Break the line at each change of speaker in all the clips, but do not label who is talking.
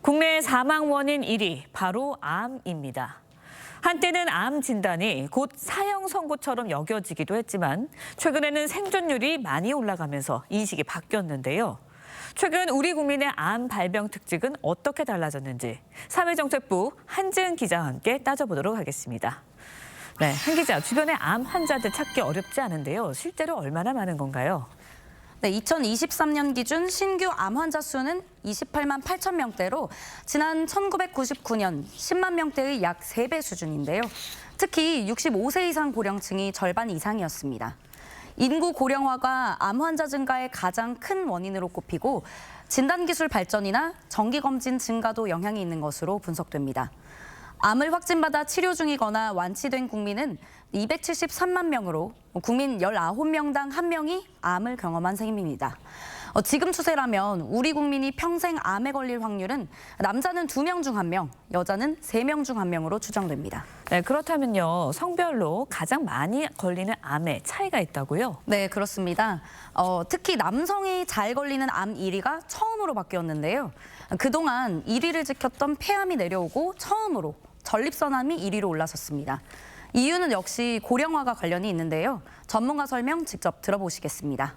국내 사망 원인 1위, 바로 암입니다. 한때는 암 진단이 곧 사형 선고처럼 여겨지기도 했지만 최근에는 생존율이 많이 올라가면서 인식이 바뀌었는데요. 최근 우리 국민의 암 발병 특징은 어떻게 달라졌는지 사회정책부 한지은 기자와 함께 따져보도록 하겠습니다. 네, 한 기자, 주변에 암 환자들 찾기 어렵지 않은데요. 실제로 얼마나 많은 건가요?
네, 2023년 기준 신규 암 환자 수는 28만 8천 명대로 지난 1999년 10만 명대의 약 3배 수준인데요. 특히 65세 이상 고령층이 절반 이상이었습니다. 인구 고령화가 암 환자 증가의 가장 큰 원인으로 꼽히고 진단기술 발전이나 정기검진 증가도 영향이 있는 것으로 분석됩니다. 암을 확진받아 치료 중이거나 완치된 국민은 273만 명으로 국민 19명당 1명이 암을 경험한 셈입니다. 지금 추세라면 우리 국민이 평생 암에 걸릴 확률은 남자는 2명 중 1명, 여자는 3명 중 1명으로 추정됩니다.
네, 그렇다면요. 성별로 가장 많이 걸리는 암에 차이가 있다고요?
네, 그렇습니다. 특히 남성이 잘 걸리는 암 1위가 처음으로 바뀌었는데요. 그동안 1위를 지켰던 폐암이 내려오고 처음으로 전립선암이 1위로 올라섰습니다. 이유는 역시 고령화가 관련이 있는데요. 전문가 설명 직접 들어보시겠습니다.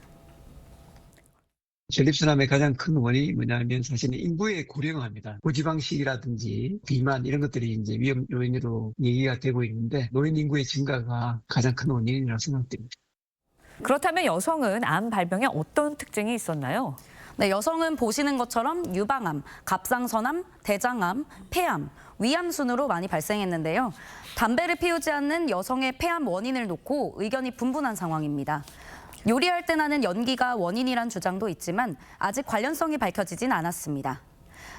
전립선암의 가장 큰 원인이 뭐냐면 사실은 인구의 고령화입니다. 고지방식이라든지 비만 이런 것들이 이제 위험 요인으로 얘기가 되고 있는데 노인 인구의 증가가 가장 큰 원인이라고 생각됩니다.
그렇다면 여성은 암 발병에 어떤 특징이 있었나요?
네, 여성은 보시는 것처럼 유방암, 갑상선암, 대장암, 폐암, 위암 순으로 많이 발생했는데요. 담배를 피우지 않는 여성의 폐암 원인을 놓고 의견이 분분한 상황입니다. 요리할 때 나는 연기가 원인이란 주장도 있지만 아직 관련성이 밝혀지진 않았습니다.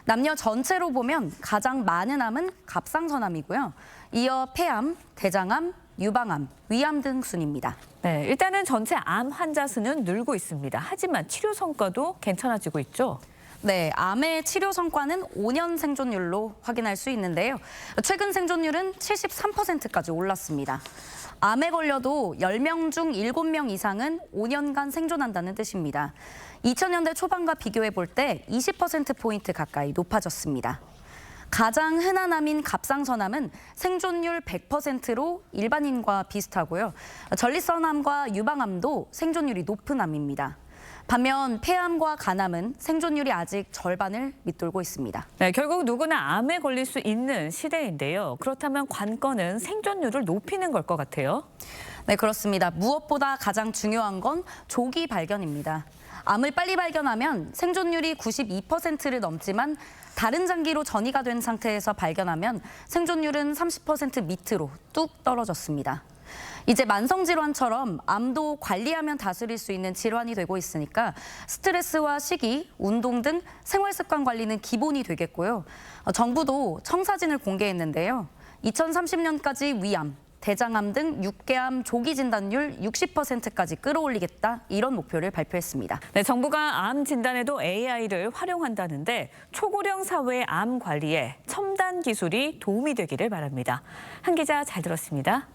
남녀 전체로 보면 가장 많은 암은 갑상선암이고요. 이어 폐암, 대장암, 유방암, 위암 등 순입니다.
네, 일단은 전체 암 환자 수는 늘고 있습니다. 하지만 치료 성과도 괜찮아지고 있죠?
네, 암의 치료 성과는 5년 생존율로 확인할 수 있는데요. 최근 생존율은 73%까지 올랐습니다. 암에 걸려도 10명 중 7명 이상은 5년간 생존한다는 뜻입니다. 2000년대 초반과 비교해 볼 때 20%포인트 가까이 높아졌습니다. 가장 흔한 암인 갑상선암은 생존율 100%로 일반인과 비슷하고요. 전립선암과 유방암도 생존율이 높은 암입니다. 반면 폐암과 간암은 생존율이 아직 절반을 밑돌고 있습니다.
네, 결국 누구나 암에 걸릴 수 있는 시대인데요. 그렇다면 관건은 생존율을 높이는 걸 것 같아요.
네, 그렇습니다. 무엇보다 가장 중요한 건 조기 발견입니다. 암을 빨리 발견하면 생존율이 92%를 넘지만 다른 장기로 전이가 된 상태에서 발견하면 생존율은 30% 밑으로 뚝 떨어졌습니다. 이제 만성질환처럼 암도 관리하면 다스릴 수 있는 질환이 되고 있으니까 스트레스와 식이, 운동 등 생활습관 관리는 기본이 되겠고요. 정부도 청사진을 공개했는데요. 2030년까지 위암, 대장암 등 6개암 조기 진단율 60%까지 끌어올리겠다 이런 목표를 발표했습니다.
네, 정부가 암 진단에도 AI를 활용한다는데 초고령 사회의 암 관리에 첨단 기술이 도움이 되기를 바랍니다. 한 기자 잘 들었습니다.